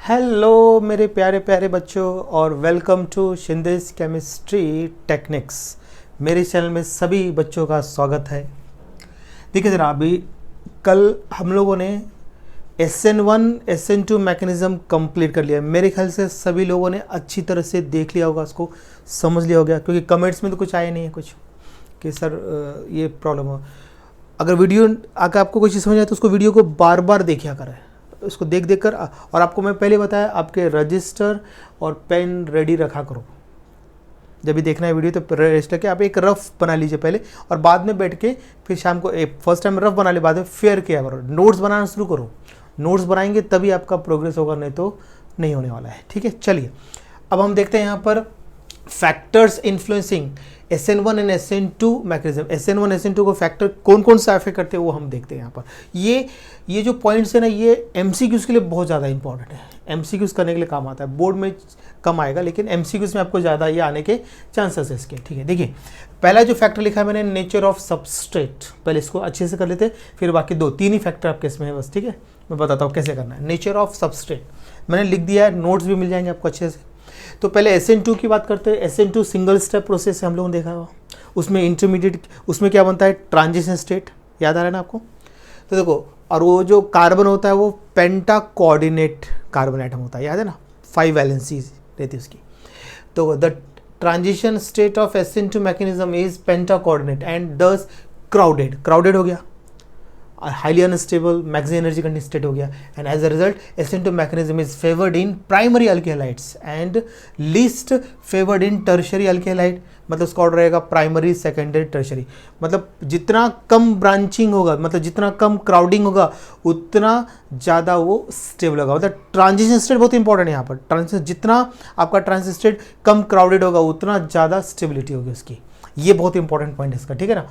Hello मेरे प्यारे प्यारे बच्चों और वेलकम टू शिंदेस केमिस्ट्री टेक्निक्स। मेरे चैनल में सभी बच्चों का स्वागत है। देखिए ज़रा, अभी कल हम लोगों ने SN1 SN2 मैकेनिज़्म कंप्लीट कर लिया। मेरे ख्याल से सभी लोगों ने अच्छी तरह से देख लिया होगा, उसको समझ लिया होगा, क्योंकि कमेंट्स में तो कुछ आया नहीं है कुछ कि सर ये प्रॉब्लम हो। अगर वीडियो अगर आपको कोई चीज़ समझ आए तो उसको वीडियो को बार बार देखा करें, उसको देख देख कर। और आपको मैं पहले बताया, आपके रजिस्टर और पेन रेडी रखा करो। जब भी देखना है वीडियो तो रजिस्टर के आप एक रफ बना लीजिए पहले, और बाद में बैठ के फिर शाम को फर्स्ट टाइम रफ बना ले, बाद में फेयर किया करो, नोट्स बनाना शुरू करो। नोट्स बनाएंगे तभी आपका प्रोग्रेस होगा, नहीं तो नहीं होने वाला है। ठीक है, चलिए अब हम देखते हैं यहाँ पर factors influencing SN1 and SN2 mechanism. SN1 SN2 को फैक्टर कौन कौन सा अफेक्ट करते हैं वो हम देखते हैं यहाँ पर। ये जो पॉइंट्स है ना, ये MCQs के लिए बहुत ज़्यादा इंपॉर्टेंट है। MCQs करने के लिए काम आता है, बोर्ड में कम आएगा लेकिन MCQs में आपको ज़्यादा ये आने के चांसेस है इसके। ठीक है, देखिए पहला जो फैक्टर लिखा है मैंने, नेचर ऑफ सबस्ट्रेट। पहले इसको अच्छे से कर लेते हैं, फिर बाकी तीन ही फैक्टर आपके इसमें है बस। ठीक है, मैं बताता हूँ कैसे करना है। नेचर ऑफ सबस्ट्रेट मैंने लिख दिया है, नोट्स भी मिल जाएंगे आपको अच्छे से। तो पहले SN2 की बात करते हैं। SN2 सिंगल स्टेप प्रोसेस है, हम लोगों ने देखा हुआ। उसमें इंटरमीडिएट, उसमें क्या बनता है, ट्रांजिशन स्टेट, याद आ रहा है ना आपको। तो देखो, और वो जो कार्बन होता है वो पेंटा कोऑर्डिनेट कार्बन एटम होता है, याद है ना, 5 वैलेंसीज रहती है उसकी। तो the transition state of SN2 mechanism is penta coordinate and this crowded हो गया, highly unstable maximum energy condition state हो गया। And as a result SN2 mechanism is favoured in primary alkyl halides and least favoured in tertiary alkyl halide. मतलब उसका order रहेगा primary, secondary, tertiary. मतलब जितना कम branching होगा, मतलब जितना कम क्राउडिंग होगा, उतना ज़्यादा वो स्टेबल होगा। मतलब ट्रांजिशन स्टेट बहुत इंपॉर्टेंट है यहाँ पर। ट्रांजिशन, जितना आपका ट्रांजिशन स्टेट कम क्राउडेड होगा उतना ज़्यादा स्टेबिलिटी होगी उसकी। ये बहुत इंपॉर्टेंट पॉइंट है इसका, ठीक है ना।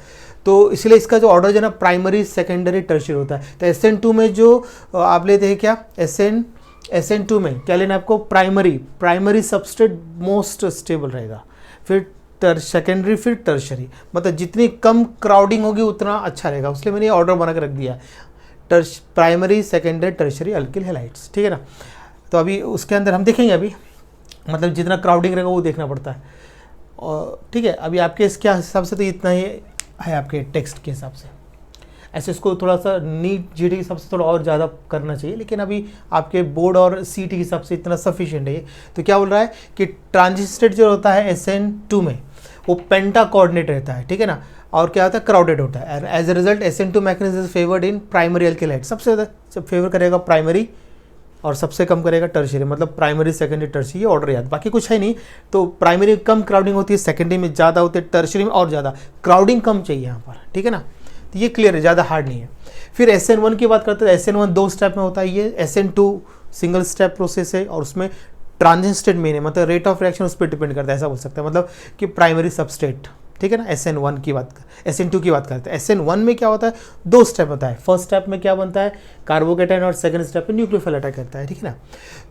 तो इसलिए इसका जो ऑर्डर जो है ना, प्राइमरी, सेकेंडरी, टर्शियरी होता है। तो SN2 में जो आप लेते हैं क्या, SN2 में क्या लेना है आपको, प्राइमरी सबस्ट्रेट मोस्ट स्टेबल रहेगा, फिर सेकेंडरी, फिर टर्शियरी। मतलब जितनी कम क्राउडिंग होगी उतना अच्छा रहेगा, इसलिए मैंने ये ऑर्डर बना के रख दिया, primary, secondary, tertiary alkyl halides. ठीक है ना। तो अभी उसके अंदर हम देखेंगे, अभी मतलब जितना क्राउडिंग रहेगा वो देखना पड़ता है। और ठीक है, अभी आपके इसके हिसाब से तो इतना ही है आपके टेक्स्ट के हिसाब से। ऐसे इसको थोड़ा सा नीट GT के हिसाब से थोड़ा और ज़्यादा करना चाहिए, लेकिन अभी आपके बोर्ड और CT के हिसाब से इतना सफिशिएंट है ये। तो क्या बोल रहा है कि ट्रांजिशन स्टेट जो होता है SN2 में वो पेंटा कोऑर्डिनेट रहता है, ठीक है ना, और क्या होता है, क्राउडेड होता है। As a result SN2 mechanism is favoured in primary alkyl halide. सबसे ज़्यादा फेवर करेगा प्राइमरी और सबसे कम करेगा टर्शियरी। मतलब प्राइमरी, सेकेंडरी, टर्शियरी, ये ऑर्डर याद, बाकी कुछ है नहीं। तो प्राइमरी में कम क्राउडिंग होती है, सेकेंडरी में ज़्यादा होती है, टर्शियरी में और ज़्यादा क्राउडिंग कम चाहिए यहाँ पर, ठीक है ना। तो ये क्लियर है, ज़्यादा हार्ड नहीं है। फिर SN1 की बात करते हैं। SN1 2 स्टेप में होता है, ये SN2 सिंगल स्टेप प्रोसेस है, और उसमें ट्रांजिशन स्टेट मेन है, मतलब रेट ऑफ रिएक्शन उस पर डिपेंड करता है, ऐसा बोल सकते हैं। मतलब कि प्राइमरी सबस्ट्रेट, ठीक है ना। SN2 की बात करते हैं। SN1 में क्या होता है, 2 स्टेप होता है। फर्स्ट स्टेप में क्या बनता है, कार्बोकेटाइन, और सेकंड स्टेप में न्यूक्लियोफाइल अटैक करता है, ठीक है ना।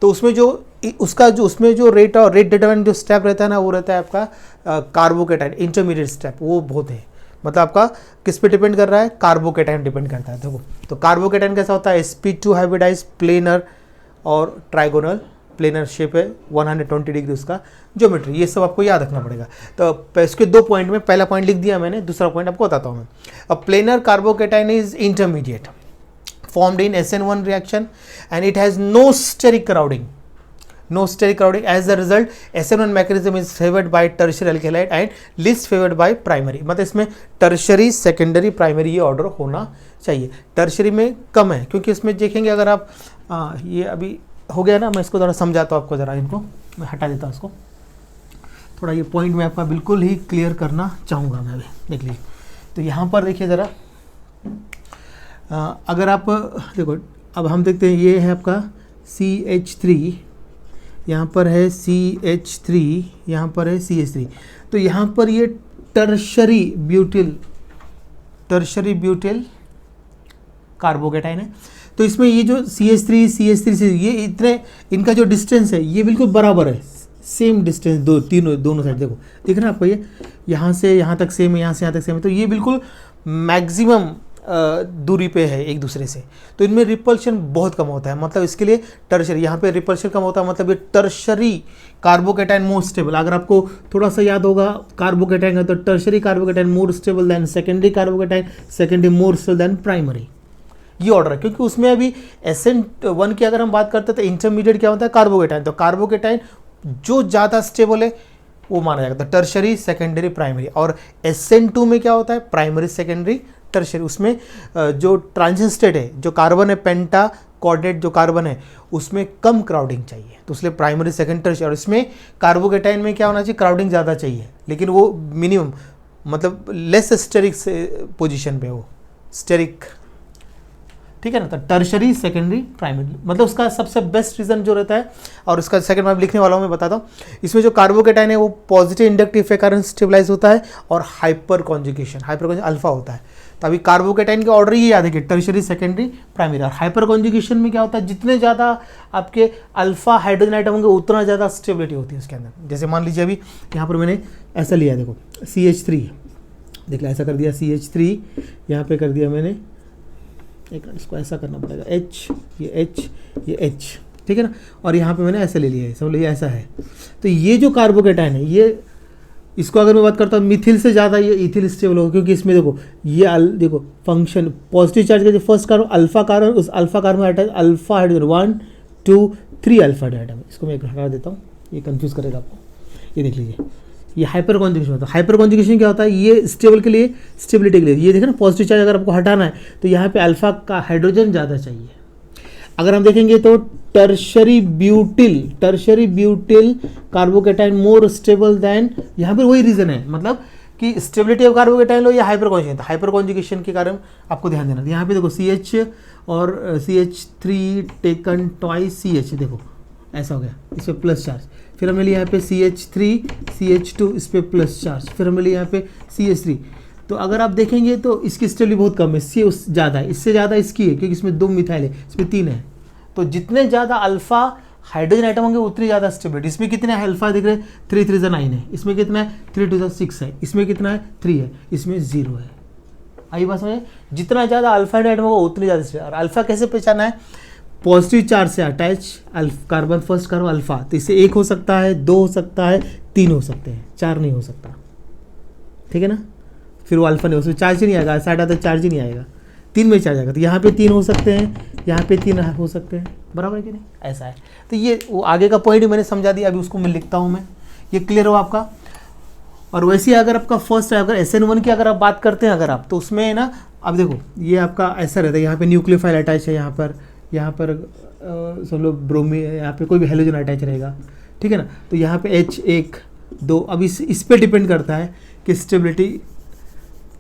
तो उसमें जो रेट डिटरमाइन जो स्टेप रहता है ना, वो रहता है आपका कार्बोकेटाइन इंटरमीडिएट स्टेप, वो बहुत है। मतलब आपका किस पे डिपेंड कर रहा है, कार्बोकेटाइन डिपेंड करता है। देखो, तो कार्बोकेटाइन कैसा होता है, sp2 हाइब्रिडाइज, प्लेनर और ट्राइगोनल, प्लेनर शेप है, 120 डिग्री उसका ज्योमेट्री, ये सब आपको याद रखना पड़ेगा। तो इसके 2 पॉइंट में, पहला पॉइंट लिख दिया मैंने, दूसरा पॉइंट आपको बताता हूँ मैं। अब planar carbocation is intermediate formed in SN1 reaction and it has no steric crowding. As a result SN1 mechanism is favored by tertiary alkylate and least favored by primary. मतलब इसमें टर्शरी, सेकेंडरी, प्राइमरी ये order होना चाहिए। Tertiary में कम है, क्योंकि इसमें देखेंगे अगर आप ये अभी हो गया ना, मैं इसको थोड़ा समझाता हूँ आपको, ज़रा इनको मैं हटा देता हूँ इसको। थोड़ा ये पॉइंट मैं आपका बिल्कुल ही क्लियर करना चाहूँगा मैं अभी, देख लीजिए। तो यहाँ पर देखिए ज़रा, अगर आप देखो, अब हम देखते हैं, ये है आपका CH3, यहाँ पर है CH3, यहाँ पर है CH3। तो यहाँ पर ये टर्शरी ब्यूटिल कार्बोकेटाइन है। तो इसमें ये जो CH3 ये इतने, इनका जो डिस्टेंस है ये बिल्कुल बराबर है, सेम डिस्टेंस, दोनों साइड। देखो दिख रहा है आपको, ये यहाँ से यहाँ तक सेम है, यहाँ से यहाँ तक सेम है। तो ये बिल्कुल मैक्सिमम दूरी पे है एक दूसरे से, तो इनमें रिपल्शन बहुत कम होता है। मतलब इसके लिए टर्शरी, यहाँ पे रिपल्शन कम होता है, मतलब ये टर्शरी कार्बोकेटाइन मोर स्टेबल। अगर आपको थोड़ा सा याद होगा कार्बोकेटाइन का, तो tertiary carbocation more stable then secondary carbocation, secondary more stable then primary, ये ऑर्डर है। क्योंकि उसमें अभी SN1 की अगर हम बात करते हैं तो इंटरमीडिएट क्या होता है, कार्बोकेटाइन। तो कार्बोकेटाइन जो ज़्यादा स्टेबल है वो माना जाएगा, तो टर्शरी सेकेंडरी प्राइमरी। और SN2 में क्या होता है, प्राइमरी सेकेंडरी टर्शरी। उसमें जो ट्रांजिशन स्टेट है, जो कार्बन है, पेंटा कोऑर्डिनेट जो कार्बन है, उसमें कम क्राउडिंग चाहिए, तो इसलिए प्राइमरी सेकेंड टर्शरी। और इसमें कार्बोकेटाइन में क्या होना चाहिए, क्राउडिंग ज़्यादा चाहिए, लेकिन वो मिनिमम, मतलब लेस स्टेरिक पोजिशन पे हो, स्टेरिक, ठीक है ना। तो टर्शरी सेकेंडरी प्राइमरी, मतलब उसका सबसे बेस्ट रीजन जो रहता है, और उसका सेकंड मैं लिखने वाला हूँ, मैं बताता हूँ। इसमें जो कार्बोकेटाइन है वो पॉजिटिव इंडक्टिव इफेक्ट कारण स्टेबलाइज होता है, और हाइपर कॉन्जुगेशन अल्फा होता है। तो अभी कार्बोकेटाइन के ऑर्डर ही याद है कि टर्शरी सेकेंडरी प्राइमरी। और हाइपर कॉन्जुगेशन में क्या होता है, जितने ज़्यादा आपके अल्फा हाइड्रोजन आइटम होंगे उतना ज़्यादा स्टेबिलिटी होती है उसके अंदर। जैसे मान लीजिए अभी यहाँ पर मैंने ऐसा लिया, देखो CH3, देख लो ऐसा कर दिया CH3, यहाँ पे कर दिया मैंने, एक इसको ऐसा करना पड़ेगा, H, ये H, ये H, ठीक है ना। और यहाँ पे मैंने ऐसा ले लिया है, समझ लो ये ऐसा है। तो ये जो कार्बोकेटाइन है, ये इसको अगर मैं बात करता हूँ मिथिल से ज़्यादा ये इथिल स्टेबल होगा, क्योंकि इसमें देखो ये देखो फंक्शन पॉजिटिव चार्ज का जो फर्स्ट कार्बन अल्फा कार्बन, उस alpha carbon attach alpha hydrogen 1 2 3 alpha item. इसको मैं एक हटा देता हूँ, ये कंफ्यूज करेगा आपको। ये देख लीजिए, ये हाइपर कॉन्जुगेशन होता है। हाइपर कॉन्जुगेशन क्या होता है, ये स्टेबल के लिए, स्टेबिलिटी के लिए, ये देखें ना पॉजिटिव चार्ज अगर आपको हटाना है तो यहाँ पे अल्फा का हाइड्रोजन ज़्यादा चाहिए। अगर हम देखेंगे तो tertiary butyl carbocation more stable then, यहाँ पे वही रीजन है, मतलब कि स्टेबिलिटी ऑफ कार्बोकेटाइन लो या हाइपर कॉन्जुगेशन। हाइपर कॉन्जुगेशन के कारण आपको ध्यान देना। यहाँ पे देखो CH और CH3 टेकन ट्वाइस CH, देखो ऐसा हो गया, इस पर प्लस चार्ज। फिर हमने लिया यहाँ पे CH3 CH2, इस पर प्लस चार्ज। फिर हमने लिया यहाँ पे CH3। तो अगर आप देखेंगे तो इसकी स्टेबिलिटी बहुत कम है, इससे उस ज़्यादा है, इससे ज़्यादा इसकी है, क्योंकि इसमें 2 मिथाइल है, इसमें 3 है। तो जितने ज़्यादा अल्फा हाइड्रोजन आइटम होंगे उतनी ज़्यादा स्टेबिलिटी। इसमें कितने अल्फा दिख रहे हैं, 3 3 9 है, इसमें कितना है 3 2 6 है, इसमें कितना है 3 है, इसमें 0 है। आई बात समझे, जितना ज़्यादा अल्फा आइटम होगा उतनी ज़्यादा। और अल्फा कैसे पहचाना है, पॉजिटिव चार्ज से attach carbon, first carbon alpha, तो इससे 1 हो सकता है, 2 हो सकता है, 3 हो सकते हैं, 4 नहीं हो सकता, ठीक है ना। फिर वो अल्फा नहीं, उसमें चार्ज ही नहीं आएगा, साइड आता चार्ज ही नहीं आएगा, 3 में चार्ज आएगा। तो यहाँ पे 3 हो सकते हैं, यहाँ पे 3 हो सकते हैं, बराबर है कि नहीं, ऐसा है। तो ये वो आगे का पॉइंट ही मैंने समझा दिया, अभी उसको मैं लिखता हूँ मैं, ये क्लियर हो आपका। और वैसे ही अगर आपका फर्स्ट है, अगर SN1 की अगर आप बात करते हैं अगर आप, तो उसमें ना अब देखो ये आपका ऐसा रहता है, यहाँ पे न्यूक्लियोफाइल अटैच है, यहाँ पर सब लोग ब्रोमी, यहाँ पे कोई भी हेलोजन अटैच रहेगा, ठीक है ना। तो यहाँ पे H 1 2, अब इस पे डिपेंड करता है कि स्टेबिलिटी,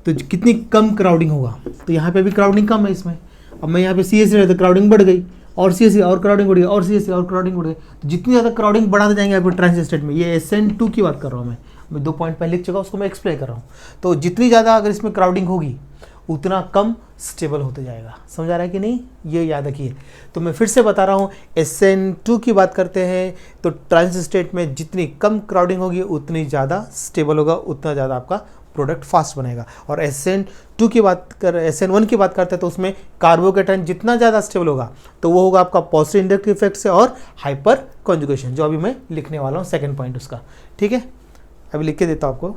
तो कितनी कम क्राउडिंग होगा। तो यहाँ पे भी क्राउडिंग कम है इसमें। अब मैं यहाँ पे CH रहता तो क्राउडिंग बढ़ गई, और CH और क्राउडिंग बढ़ गई, और CH और क्राउडिंग बढ़ गई। तो जितनी ज़्यादा क्राउडिंग बढ़ाते जाएंगे यहाँ पे ट्रांजिशन स्टेट में, ये SN2 की बात कर रहा हूँ मैं 2 पॉइंट पहले लिख चुका, उसको मैं एक्सप्लेन कर रहा हूँ। तो जितनी ज़्यादा अगर इसमें क्राउडिंग होगी उतना कम स्टेबल होते जाएगा, समझ आ रहा है कि नहीं, ये याद रखिए। तो मैं फिर से बता रहा हूँ, SN2 की बात करते हैं तो ट्रांजिशन स्टेट में जितनी कम क्राउडिंग होगी उतनी ज़्यादा स्टेबल होगा, उतना ज़्यादा आपका प्रोडक्ट फास्ट बनेगा। और SN1 की बात करते हैं तो उसमें कार्बोकेटाइन जितना ज़्यादा स्टेबल होगा तो वो होगा आपका पॉजिटिव इंडक्टिव इफेक्ट से और हाइपर कॉन्जुगेशन, जो अभी मैं लिखने वाला हूँ सेकंड पॉइंट उसका, ठीक है। अभी लिख के देता हूँ आपको।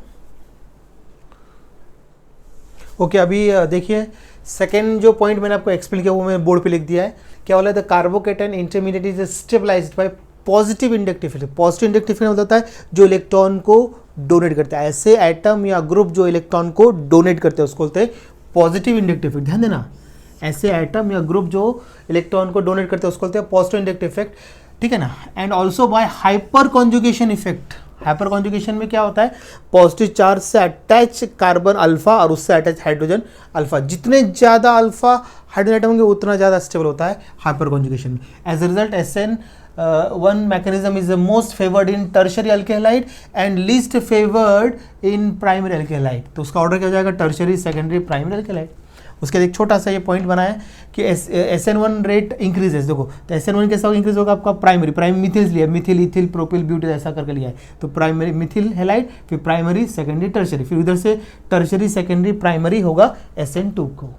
ओके, अभी देखिए सेकेंड जो पॉइंट मैंने आपको एक्सप्लेन किया वो मैंने बोर्ड पे लिख दिया है। क्या बोला है, the carbocation intermediate is stabilized by positive inductive effect. Positive inductive effect होता है जो इलेक्ट्रॉन को डोनेट करता है, ऐसे एटम या ग्रुप जो इलेक्ट्रॉन को डोनेट करते हैं उसको बोलते हैं पॉजिटिव इंडक्टिव इफेक्ट। ध्यान देना, ऐसे एटम या ग्रुप जो इलेक्ट्रॉन को डोनेट करते हैं उसको बोलते हैं पॉजिटिव इंडक्टिव इफेक्ट, ठीक है ना। And also by hyperconjugation effect. Hyperconjugation में क्या होता है, पॉजिटिव चार्ज से अटैच कार्बन अल्फा और उससे अटैच हाइड्रोजन अल्फा, जितने ज़्यादा अल्फा हाइड्रोजन एटम होंगे उतना ज़्यादा स्टेबल होता है हाइपर कॉन्जुगेशन में। As a result SN1 mechanism is the most favored in tertiary alkyl and least favored in primary alkyl। तो उसका ऑर्डर क्या हो जाएगा, टर्शरी सेकेंडरी प्राइमरी alkyl। उसके एक छोटा सा ये पॉइंट बनाया कि SN1 रेट इंक्रीजेस। देखो तो SN1 कैसा इंक्रीज होगा आपका, प्राइमरी मिथिल लिया, मिथिल इथिल प्रोपिल ब्यूटिल ऐसा करके लिया है। तो प्राइमरी मिथिल हेलाइड, फिर प्राइमरी सेकेंडरी टर्शरी, फिर उधर से टर्शरी सेकेंडरी प्राइमरी होगा SN2 को,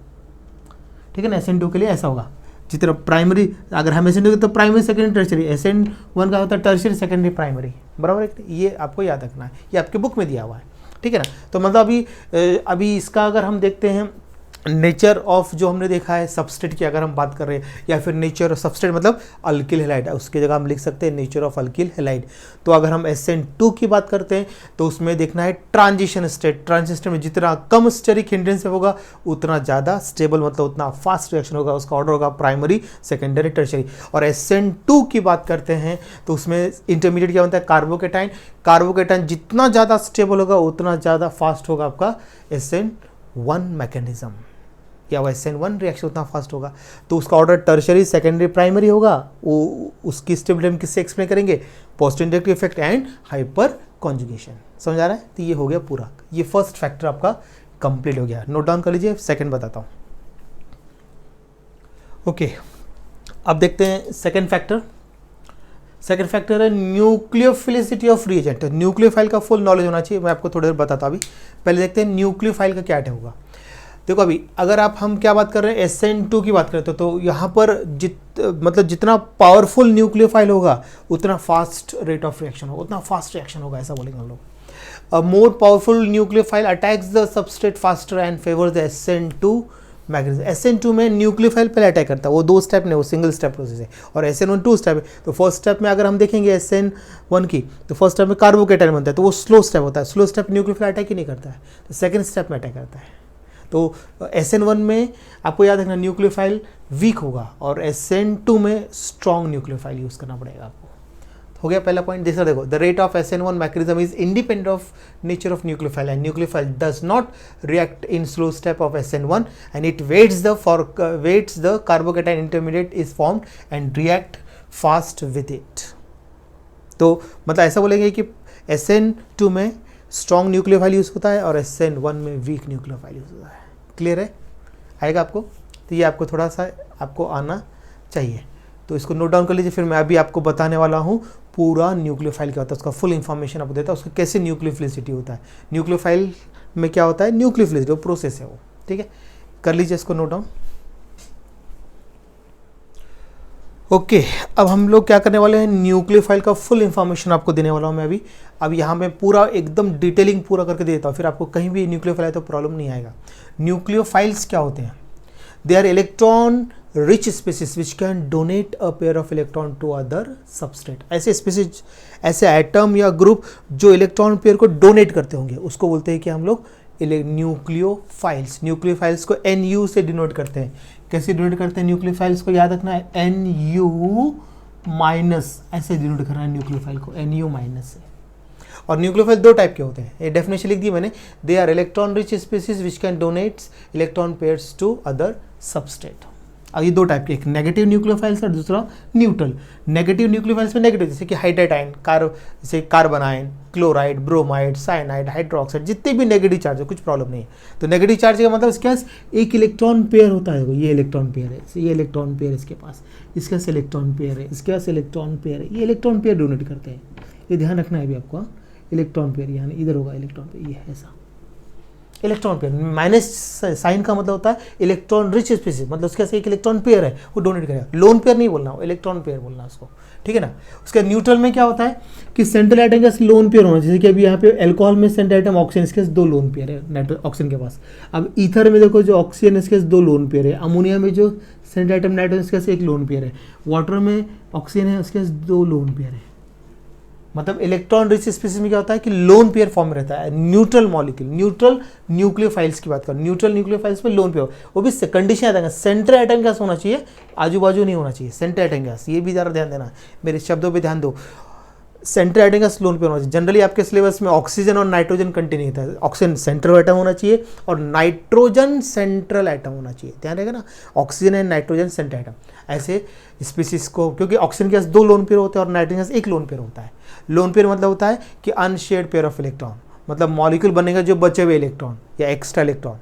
ठीक है ना। SN2 के लिए ऐसा होगा, जितना प्राइमरी, अगर हम SN2 तो प्राइमरी सेकेंडरी टर्शरी, SN1 का होता है टर्शरी सेकेंडरी प्राइमरी, बराबर है। ये आपको याद रखना है, ये आपके बुक में दिया हुआ है, ठीक है ना। तो मतलब अभी इसका अगर हम देखते हैं नेचर ऑफ, जो हमने देखा है सबस्ट्रेट की अगर हम बात कर रहे हैं, या फिर नेचर ऑफ सबस्ट्रेट मतलब अल्किल हैलाइड, उसकी जगह हम लिख सकते हैं नेचर ऑफ अल्किल हैलाइड। तो अगर हम SN2 की बात करते हैं तो उसमें देखना है ट्रांजिशन स्टेट। ट्रांजिशन स्टेट में जितना कम स्टेरिक हिंड्रेंस होगा उतना ज़्यादा स्टेबल, मतलब उतना फास्ट रिएक्शन होगा, उसका ऑर्डर होगा प्राइमरी सेकेंडरी टर्शरी। और SN2 की बात करते हैं तो उसमें इंटरमीडिएट क्या बनता है, कार्बोकेटाइन। कार्बोकेटाइन जितना ज़्यादा स्टेबल होगा उतना ज़्यादा फास्ट होगा आपका SN1 मैकेनिज्म, या वो SN1 रिएक्शन उतना फास्ट होगा। तो उसका ऑर्डर टर्शरी सेकेंडरी प्राइमरी होगा। वो उसकी स्टेबिलिटी हम किससे एक्सप्लेन करेंगे, post inductive effect and hyper conjugation. समझ आ रहा है। तो ये हो गया पूरा, ये फर्स्ट फैक्टर आपका कंप्लीट हो गया। नोट डाउन कर लीजिए, सेकंड बताता हूँ। ओके, अब देखते हैं सेकंड फैक्टर। सेकंड फैक्टर है न्यूक्लियोफिलिसिटी ऑफ रिएजेंट। न्यूक्लियोफाइल का फुल नॉलेज होना चाहिए, मैं आपको थोड़ी देर बताता हूँ। अभी पहले देखते हैं न्यूक्लियोफाइल का क्या होगा। देखो अभी अगर हम क्या बात कर रहे हैं, SN2 की बात करते हो, तो यहाँ पर मतलब जितना पावरफुल न्यूक्लियोफाइल होगा उतना फास्ट रेट ऑफ रिएक्शन होगा, उतना फास्ट रिएक्शन होगा, ऐसा बोलेंगे हम लोग। More powerful nucleophile attacks the substrate faster and favours the SN2 mechanism. SN2 में न्यूक्लियोफाइल पहले अटैक करता है, वो 2 स्टेप नहीं, वो सिंगल स्टेप प्रोसेस है। और SN1 2 स्टेप है। तो फर्स्ट स्टेप में अगर हम देखेंगे SN1 की, तो फर्स्ट स्टेप में कार्बोकेटाइन बनता है, तो वो स्लो स्टेप होता है। स्लो स्टेप न्यूक्लियोफाइल अटैक ही नहीं करता है, तो सेकेंड स्टेप में अटैक करता है। तो SN1 में आपको याद रखना न्यूक्लियोफाइल वीक होगा, और SN2 में स्ट्रॉन्ग न्यूक्लियोफाइल यूज करना पड़ेगा आपको। हो गया पहला पॉइंट। दूसरा देखो, the rate of SN1 mechanism is independent of nature of nucleophile, and nucleophile does not react in slow step of SN1 and it waits the carbocation intermediate is formed and react fast with it. तो मतलब ऐसा बोलेंगे कि SN2 में strong nucleophile use होता है और SN1 में वीक न्यूक्लियोफाइल यूज होता है। क्लियर है, आएगा आपको। तो ये आपको थोड़ा सा आपको आना चाहिए, तो इसको नोट डाउन कर लीजिए। फिर मैं अभी आपको बताने वाला हूँ पूरा न्यूक्लियोफाइल क्या होता है, उसका फुल इन्फॉर्मेशन आपको देता है, उसका कैसे न्यूक्लियोफिलिसिटी होता है। न्यूक्लियोफाइल में क्या होता है, न्यूक्लियोफिलिसिटी वो प्रोसेस है वो, ठीक है। कर लीजिए इसको नोट डाउन। ओके, अब हम लोग क्या करने वाले हैं, न्यूक्लियोफाइल का फुल इन्फॉर्मेशन आपको देने वाला हूँ मैं अभी। अब यहाँ मैं पूरा एकदम डिटेलिंग पूरा करके देता हूँ, फिर आपको कहीं भी न्यूक्लियोफाइल है तो प्रॉब्लम नहीं आएगा। न्यूक्लियोफाइल्स क्या होते हैं, they are electron rich species which can donate a pair of electron to other substrate. ऐसे स्पीसीज, ऐसे एटम या ग्रुप जो इलेक्ट्रॉन पेयर को डोनेट करते होंगे, उसको बोलते हैं कि हम लोग न्यूक्लियोफाइल्स। न्यूक्लियोफाइल्स को NU से डिनोट करते हैं। कैसे डिनोट करते हैं न्यूक्लियोफाइल्स को, याद रखना है NU माइनस, ऐसे डिनोट करना है न्यूक्लियोफाइल को NU माइनस से। और न्यूक्लियोफाइल 2 टाइप के होते हैं, ये डेफिनेशन लिख दी मैंने। They are electron rich species which can donate electron pairs to other substrate. अब ये 2 टाइप के, एक नेगेटिव न्यूक्लियोफाइल्स और दूसरा न्यूट्रल। नेगेटिव न्यूक्लियोफाइल्स में नेगेटिव, जैसे कि हाइड्राइड, जैसे कार्बोनाइन, क्लोराइड, ब्रोमाइड, साइनाइड, हाइड्रोक्साइड, जितने भी नेगेटिव चार्ज है कुछ प्रॉब्लम नहीं है। तो नेगेटिव चार्ज का मतलब इसके पास एक इलेक्ट्रॉन पेयर होता है, ये इलेक्ट्रॉन पेयर है, ये इलेक्ट्रॉन पेयर इसके पास, इसके पास इलेक्ट्रॉन पेयर है, इसके पास इलेक्ट्रॉन पेयर है, ये इलेक्ट्रॉन पेयर डोनेट करते हैं। ये ध्यान रखना है भी आपको, इलेक्ट्रॉन पेयर यानी इधर होगा इलेक्ट्रॉन पेयर, ये ऐसा इलेक्ट्रॉन पेयर। माइनस साइन का मतलब होता है इलेक्ट्रॉन रिच स्पीसीज, मतलब उसके पास एक इलेक्ट्रॉन पेयर है वो डोनेट करेगा। लोन पेयर नहीं बोलना, इलेक्ट्रॉन पेयर बोलना उसको, ठीक है ना। उसके न्यूट्रल में क्या होता है कि सेंट्रल आइटम का लोन पेयर होना, जैसे कि अभी यहाँ पे अल्कोहल में सेंट्रल आइटम ऑक्सीजन, इसके 2 लोन पेयर है ऑक्सीजन के पास। अब ईथर में देखो जो ऑक्सीजन इसके 2 लोन पेयर है। अमोनिया में जो सेंट्रल आइटम नाइट्रोजन इसके 1 लोन पेयर है। वाटर में ऑक्सीजन है, उसके 2 लोन पेयर है। मतलब इलेक्ट्रॉन रिच स्पीसीज में क्या होता है कि लोन पेयर फॉर्म रहता है। न्यूट्रल मॉलिक्यूल, न्यूट्रल न्यूक्लियोफाइल्स की बात करो, न्यूट्रल न्यूक्लियोफाइल्स में लोन पेयर, वो भी कंडीशन आता है सेंट्रल एटम गैस होना चाहिए, आजू बाजू नहीं होना चाहिए। सेंट्रल एटम गैस, ये भी ज़रा ध्यान देना, मेरे शब्दों पे ध्यान दो। Central atom gas lone pair होना चाहिए। जनरली आपके सिलेबस में ऑक्सीजन और नाइट्रोजन कंटिन्यू होता है, ऑक्सीजन सेंट्रल एटम होना चाहिए और नाइट्रोजन सेंट्रल एटम होना चाहिए, ध्यान रहेगा ना, oxygen and nitrogen central atom. ऐसे स्पीसीज को, क्योंकि ऑक्सीजन के पास 2 लोन पेयर होते हैं और नाइट्रोजन के पास 1 लोन पेयर होता है। लोन पेयर मतलब होता है कि अनशेयर्ड पेयर ऑफ इलेक्ट्रॉन, मतलब मॉलिक्यूल बनेगा जो बचे हुए इलेक्ट्रॉन या एक्स्ट्रा इलेक्ट्रॉन,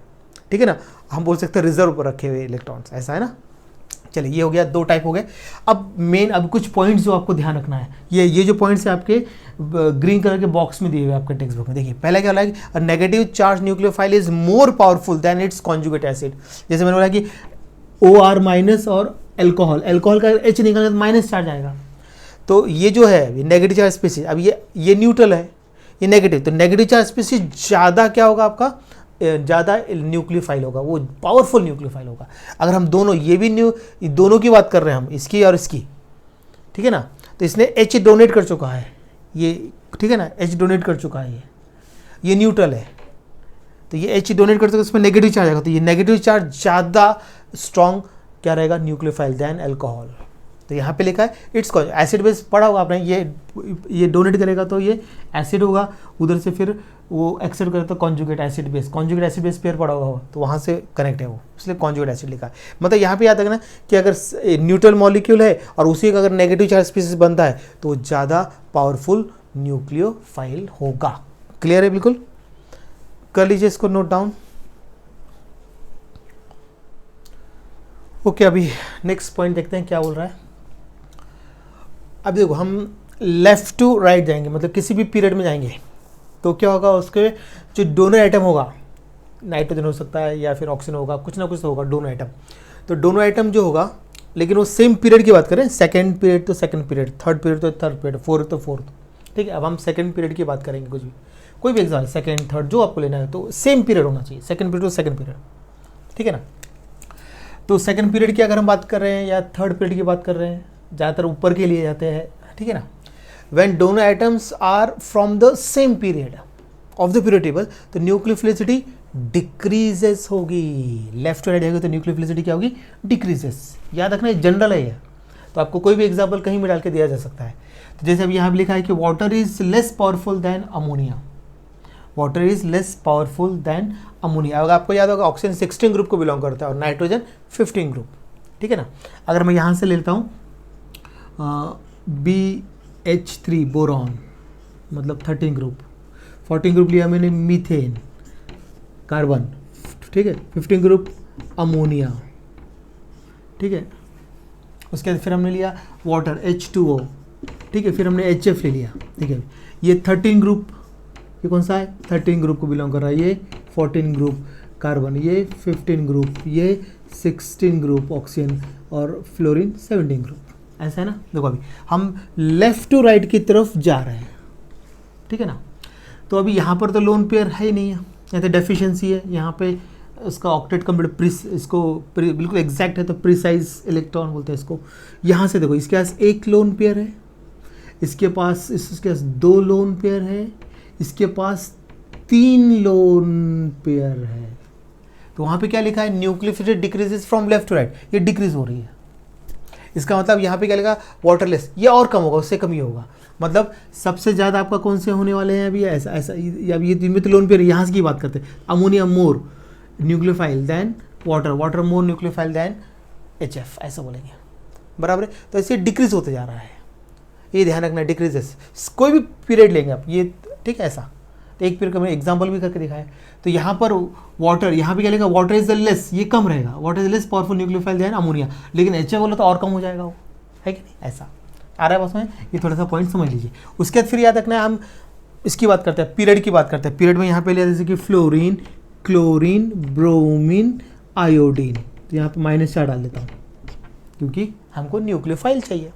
ठीक है ना। हम बोल सकते हैं रिजर्व पर रखे हुए इलेक्ट्रॉन्स, ऐसा है ना। चलिए ये हो गया, 2 टाइप हो गए। अब मेन, अब कुछ पॉइंट्स जो आपको ध्यान रखना है, ये जो पॉइंट्स है आपके ग्रीन कलर के बॉक्स में दिए हुए आपके टेक्स्ट बुक में। देखिए पहला क्या बोला है, negative charge nucleophile is more powerful than it's conjugate acid. जैसे मैंने बोला कि OR माइनस और एल्कोहल, एल्कोहल का H निकलेगा तो माइनस चार्ज आएगा। तो ये जो है नेगेटिव चार्ज स्पीसीज, अब ये न्यूट्रल है, ये नेगेटिव, तो नेगेटिव चार्ज स्पीसीज ज़्यादा क्या होगा आपका, ज़्यादा न्यूक्लियोफाइल होगा, वो पावरफुल न्यूक्लियोफाइल होगा। अगर हम दोनों ये भी दोनों की बात कर रहे हैं हम, इसकी और इसकी, ठीक है ना, तो इसने H डोनेट कर चुका है ये, ठीक है ना, H डोनेट कर चुका है, ये न्यूट्रल है, तो ये H डोनेट कर चुका है, इसमें नेगेटिव चार्ज आएगा, तो ये नेगेटिव चार्ज ज़्यादा स्ट्रॉन्ग क्या रहेगा, न्यूक्लियोफाइल देन अल्कोहल। तो यहाँ पे लिखा है इट्स एसिड बेस, पढ़ा होगा आपने, ये डोनेट करेगा तो ये एसिड होगा, उधर से फिर वो एक्सेप्ट करे तो कॉन्जुगेट एसिड बेस पेयर पढ़ा होगा, तो वहाँ से कनेक्ट है वो, इसलिए कॉन्जुगेट एसिड लिखा है। मतलब यहाँ पे याद रखना कि अगर न्यूट्रल मॉलिक्यूल है और उसी का अगर नेगेटिव चार्ज स्पीसीज बनता है तो ज़्यादा पावरफुल न्यूक्लियोफाइल होगा। क्लियर है बिल्कुल, कर लीजिए इसको नोट डाउन। ओके, अभी नेक्स्ट पॉइंट देखते हैं क्या बोल रहा है। अब देखो हम लेफ्ट टू राइट जाएंगे, मतलब किसी भी पीरियड में जाएंगे तो क्या होगा, उसके जो डोनर आइटम होगा, नाइट्रोजन हो सकता है या फिर ऑक्सीजन होगा, कुछ ना कुछ तो होगा डोनर आइटम। तो डोनर आइटम जो होगा, लेकिन वो सेम पीरियड की बात करें, सेकंड पीरियड तो सेकंड पीरियड, थर्ड पीरियड तो थर्ड पीरियड, फोर्थ तो फोर्थ, ठीक है। अब हम सेकंड पीरियड की बात करेंगे, कुछ भी कोई भी एग्जाम, सेकंड थर्ड जो आपको लेना है, तो सेम पीरियड होना चाहिए, सेकंड पीरियड तो सेकंड पीरियड, ठीक है ना। तो सेकंड पीरियड की अगर हम बात कर रहे हैं या थर्ड पीरियड की बात कर रहे हैं, ज़्यादातर ऊपर के लिए जाते हैं, ठीक है ना। When donor atoms are from the same period of the period table, तो न्यूक्लियोफिलिसिटी डिक्रीजेस होगी, लेफ्ट टू राइट जाएगा तो न्यूक्लियोफिलिसिटी क्या होगी, डिक्रीजेस। याद रखना जनरल है ये, तो आपको कोई भी एग्जाम्पल कहीं में डाल के दिया जा सकता है। तो जैसे अब यहाँ भी लिखा है कि water is less powerful then ammonia, water is less powerful then ammonia. अगर आपको याद होगा ऑक्सीजन 16 ग्रुप को बिलोंग करता है और नाइट्रोजन 15 ग्रुप, ठीक है ना। अगर मैं यहाँ से लेता हूँ BH3 बोरॉन, मतलब 13 ग्रुप, 14 ग्रुप लिया मैंने मीथेन कार्बन, ठीक है, 15 ग्रुप अमोनिया, ठीक है। उसके बाद फिर हमने लिया वाटर H2O, ठीक है, फिर हमने HF ले लिया, ठीक है। ये 13 ग्रुप, ये कौन सा है, 13 ग्रुप को बिलोंग कर रहा है, ये 14 ग्रुप कार्बन, ये 15 ग्रुप, ये 16 ग्रुप ऑक्सीजन और फ्लोरीन 17 ग्रुप, ऐसा है ना। देखो अभी हम लेफ्ट टू राइट की तरफ जा रहे हैं, ठीक है ना। तो अभी यहाँ पर तो लोन पेयर है ही नहीं है, यहाँ तो डेफिशिएंसी है, यहाँ पे इसका ऑक्टेट कंप्लीट इसको बिल्कुल एग्जैक्ट है, तो प्रिसाइज इलेक्ट्रॉन बोलते हैं इसको। यहाँ से देखो इसके पास एक लोन पेयर है, इसके पास 2 लोन पेयर है, इसके पास 3 लोन पेयर है। तो वहाँ पे क्या लिखा है, nucleophilicity decreases from left to right, ये डिक्रीज हो रही है। इसका मतलब यहाँ पे क्या लिखा, वाटरलेस, ये और कम होगा, उससे कम ही होगा। मतलब सबसे ज़्यादा आपका कौन से होने वाले हैं अभी, ऐसा ऐसा अभी ये में तो लोन पेयर यहाँ की बात करते हैं, ammonia more nucleophile than water, water more nucleophile than HF, ऐसा बोलेंगे, बराबर है। तो ऐसे डिक्रीज होते जा रहा है, ये ध्यान रखना, डिक्रीजेस। कोई भी पीरियड लेंगे आप ये, ठीक है, ऐसा। तो एक पीरियड का मैंने एग्जाम्पल भी करके दिखाया। तो यहाँ पर वाटर, यहाँ पे क्या लिखा, वाटर इज द लेस, ये कम रहेगा, water is less powerful nucleophile than ammonia, लेकिन HF बोला तो और कम हो जाएगा वो, है कि नहीं, ऐसा आ रहा है बस में। ये थोड़ा सा पॉइंट समझ लीजिए। उसके बाद फिर याद रखना है, हम इसकी बात करते हैं, पीरियड की बात करते हैं। पीरियड में यहाँ पे लिया जैसे कि फ्लोरीन, क्लोरीन, ब्रोमीन, आयोडीन, तो यहाँ पे -4 डाल देता हूँ क्योंकि हमको न्यूक्लियोफाइल चाहिए,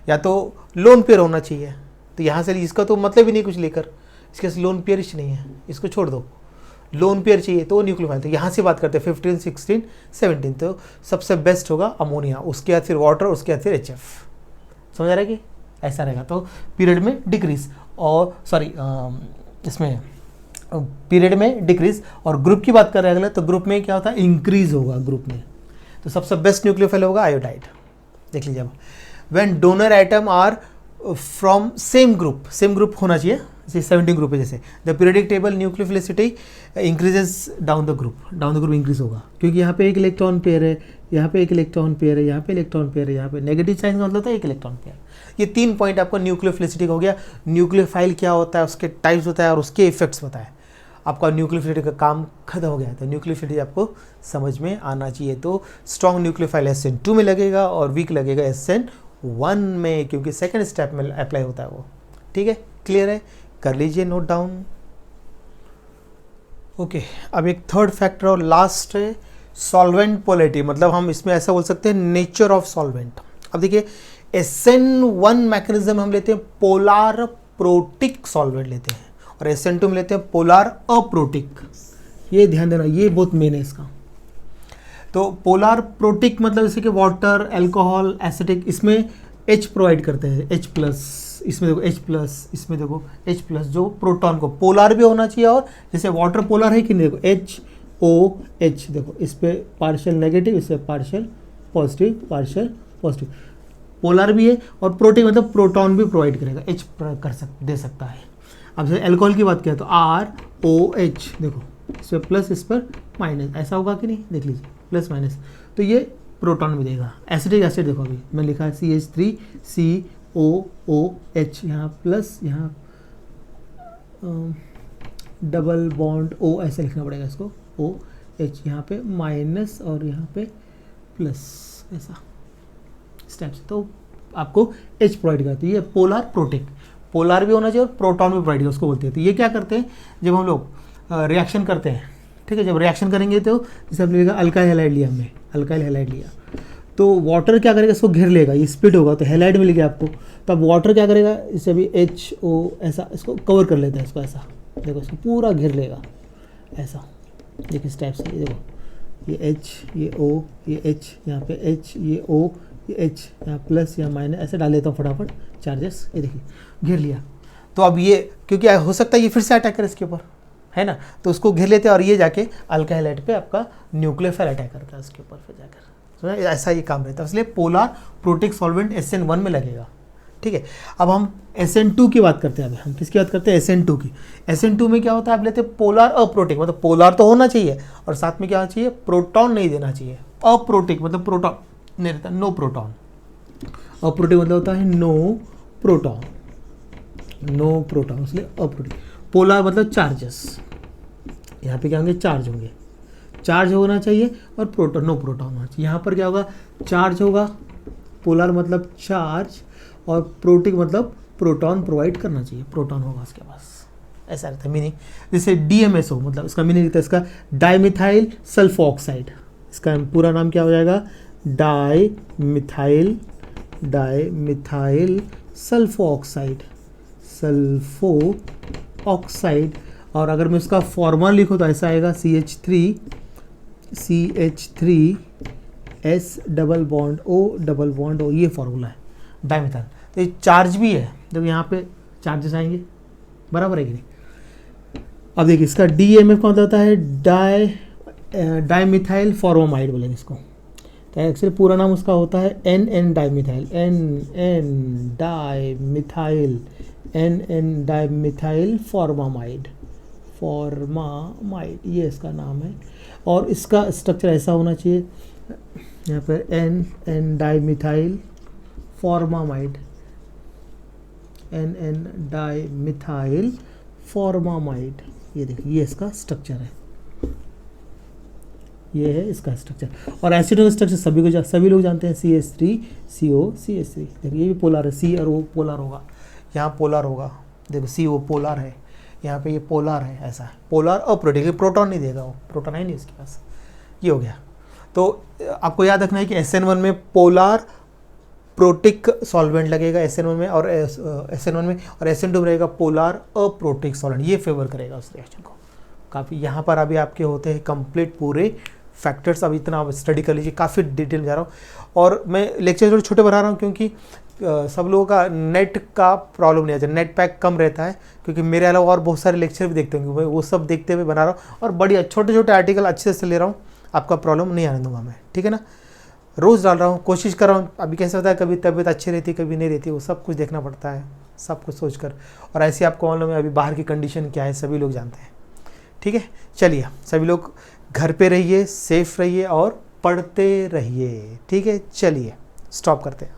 या तो लोन पेयर होना चाहिए। तो यहाँ से इसका तो मतलब ही नहीं कुछ लेकर, इसके लोन पेयर ही नहीं है, इसको छोड़ दो, लोन पेयर चाहिए तो न्यूक्लियोफाइल। तो यहाँ से बात करते हैं 15, 16, 17, तो सबसे बेस्ट होगा अमोनिया, उसके बाद फिर वाटर, उसके बाद फिर HF। समझ आ रहा है कि ऐसा रहेगा। तो पीरियड में डिक्रीज और इसमें पीरियड में डिक्रीज, और ग्रुप की बात कर रहे हैं अगले, तो ग्रुप में क्या होता है, इंक्रीज होगा ग्रुप में। तो सबसे बेस्ट न्यूक्लियोफाइल होगा आयोडाइड। देख लीजिए अब, when donor atom are from same group होना चाहिए, जैसे 17 ग्रुप है, जैसे the periodic table nucleophilicity increases down the group increase होगा, क्योंकि यहाँ पे एक इलेक्ट्रॉन पेयर है, यहाँ पे एक इलेक्ट्रॉन पेयर है, यहाँ पे इलेक्ट्रॉन पेयर है, यहाँ पे नेगेटिव साइन का मतलब था एक इलेक्ट्रॉन पेयर। ये 3 पॉइंट आपको न्यूक्लियोफिलिसिटी का हो गया। न्यूक्लियोफाइल क्या होता है, उसके टाइप्स होता है और उसके इफेक्ट्स बताए। आपका न्यूक्लियोफिलिटी का काम खत्म हो गया। तो न्यूक्लियोफिलिटी आपको समझ में आना चाहिए। तो स्ट्रॉन्ग न्यूक्लियोफाइल SN2 में लगेगा और वीक लगेगा SN1 में, क्योंकि सेकेंड स्टेप में अप्लाई होता है वो। ठीक है, क्लियर है, कर लीजिए नोट डाउन। ओके, अब एक थर्ड फैक्टर और लास्ट है सॉल्वेंट पोलैरिटी, मतलब हम इसमें ऐसा बोल सकते हैं नेचर ऑफ सॉल्वेंट। अब देखिए SN1 मैकेनिज्म हम लेते हैं पोलार प्रोटिक सॉल्वेंट लेते हैं, और SN2 में लेते हैं पोलार अप्रोटिक। ये ध्यान देना, ये बहुत मेन है इसका। तो पोलार प्रोटिक मतलब जैसे कि वाटर, अल्कोहल, एसिटिक, इसमें H प्रोवाइड करते हैं, H+, इसमें देखो H+, इसमें देखो H+, जो प्रोटॉन को पोलार भी होना चाहिए, और जैसे वाटर पोलार है कि नहीं, देखो HOH, देखो इस पे पार्शियल नेगेटिव, इस पे partial positive, partial positive, polar भी है, और प्रोटिक मतलब प्रोटॉन भी प्रोवाइड करेगा, H दे सकता है। अब जैसे अल्कोहल की बात किया तो ROH, देखो इस पर प्लस, इस पर माइनस, ऐसा होगा कि नहीं, देख लीजिए प्लस माइनस, तो ये प्रोटॉन भी देगा। एसिटिक एसिड देखो अभी मैं लिखा है CH3COOH, यहाँ प्लस, यहाँ डबल बॉन्ड O ऐसे लिखना पड़ेगा इसको, OH, यहाँ पे माइनस और यहाँ पे प्लस, ऐसा स्टेप से, तो आपको H प्रोवाइड करती है। ये पोलार प्रोटिक, पोलार भी होना चाहिए और प्रोटॉन भी प्रोवाइड, उसको बोलते हैं। तो ये क्या करते हैं, जब हम लोग रिएक्शन करते हैं, ठीक है, जब रिएक्शन करेंगे तो जैसे हमने लिखा अल्काइल हैलाइड लिया, हमने अल्काइल हैलाइड लिया, तो वाटर क्या करेगा, इसको घेर लेगा, ये स्प्लिट होगा, तो हैलाइड मिल गया आपको। तो अब वाटर क्या करेगा, इसे भी HO ऐसा इसको कवर कर लेता है, इसको ऐसा देखो, इसको पूरा घेर लेगा ऐसा, देखिए इस टाइप से, ये देखो ये H, ये O, ये H, यहाँ पे H, ये O, ये H, यहाँ प्लस या माइनस, ऐसे डाल देता हूँ फटाफट चार्जेस, ये देखिए घेर लिया। तो अब ये क्योंकि हो सकता है ये फिर से अटैक करे इसके ऊपर, है ना, तो उसको घेर लेते हैं, और ये जाके अल्काइल हैलाइड पे आपका न्यूक्लियोफाइल अटैक करता है उसके ऊपर फिर जाकर, तो ऐसा ये काम रहता है। इसलिए पोलार प्रोटिक सॉल्वेंट SN1 में लगेगा, ठीक है। अब हम SN2 की बात करते हैं, अब हम किसकी बात करते हैं, SN2 की। SN2 में क्या होता है, आप लेते हैं पोलार अप्रोटिक, मतलब पोलार तो होना चाहिए और साथ में क्या होना चाहिए, प्रोटॉन नहीं देना चाहिए। अप्रोटिक मतलब प्रोटॉन नहीं रहता, नो प्रोटॉन। अप्रोटिक मतलब होता है नो प्रोटॉन, नो प्रोटॉन, इसलिए अप्रोटिक। पोलार मतलब चार्जेस, यहाँ पे क्या होंगे, चार्ज होंगे, चार्ज होना चाहिए, और प्रोटॉन, नो प्रोटॉन होना चाहिए। यहाँ पर क्या होगा, चार्ज होगा, पोलार मतलब चार्ज, और प्रोटिक मतलब प्रोटॉन प्रोवाइड करना चाहिए, प्रोटॉन होगा उसके पास, ऐसा रहता है मीनिंग। जैसे DMSO मतलब इसका मीनिंग रहता है इसका डाइमिथाइल सल्फोऑक्साइड, इसका पूरा नाम क्या हो जाएगा, डाइमिथाइल सल्फोऑक्साइड, सल्फोऑक्साइड। और अगर मैं इसका फॉर्मूला लिखूँ तो ऐसा आएगा CH3S डबल बॉन्ड O, ये फॉर्मूला है डाइमिथाइल। तो ये चार्ज भी है, देखो यहाँ पे चार्जेस आएंगे, बराबर है कि नहीं। अब देखिए इसका DMF कौन होता है, डाइमिथाइल फॉर्मामाइड बोलेंगे इसको, तो एक्चुअली पूरा नाम उसका होता है NN डाइमिथाइल फॉर्मामाइड, ये इसका नाम है। और इसका स्ट्रक्चर ऐसा होना चाहिए, यहाँ पर NN डाइमिथाइल फॉर्मामाइड, ये देखिए ये इसका स्ट्रक्चर है, ये है इसका स्ट्रक्चर। और एसिडों का स्ट्रक्चर सभी लोग जानते हैं, CH3COCH3, देखिए ये भी पोलर है, C और O पोलर होगा, यहाँ पोलर होगा, देखो CO पोलर है, यहाँ पे ये पोलर है, ऐसा है पोलर अप्रोटिक, प्रोटॉन नहीं देगा, वो प्रोटॉन है नहीं उसके पास, ये हो गया। तो आपको याद रखना है कि SN1 में पोलर प्रोटिक सॉल्वेंट लगेगा SN1 में, और SN1 में, और SN2 में रहेगा पोलर अप्रोटिक सॉल्वेंट, ये फेवर करेगा उस रिएक्शन को काफ़ी। यहाँ पर अभी आपके होते हैं कंप्लीट पूरे फैक्टर्स, अब इतना आप स्टडी कर लीजिए, काफ़ी डिटेल में जा रहा हूँ, और मैं लेक्चर थोड़े छोटे बना रहा हूँ क्योंकि सब लोगों का नेट का प्रॉब्लम नहीं आता, नेट पैक कम रहता है, क्योंकि मेरे अलावा और बहुत सारे लेक्चर भी देखते होंगे, वो सब देखते हुए बना रहा हूँ, और बढ़िया छोटे छोटे आर्टिकल अच्छे से ले रहा हूँ, आपका प्रॉब्लम नहीं आने दूंगा मैं, ठीक है ना। रोज़ डाल रहा हूँ, कोशिश कर रहा हूँ। अभी कैसे होता है, कभी तबीयत अच्छी रहती है, कभी नहीं रहती, वो सब कुछ देखना पड़ता है, सब कुछ सोच कर। और ऐसे आपको मालूम है अभी बाहर की कंडीशन क्या है, सभी लोग जानते हैं, ठीक है। चलिए सभी लोग घर पे रहिए, सेफ रहिए और पढ़ते रहिए, ठीक है। चलिए स्टॉप करते हैं।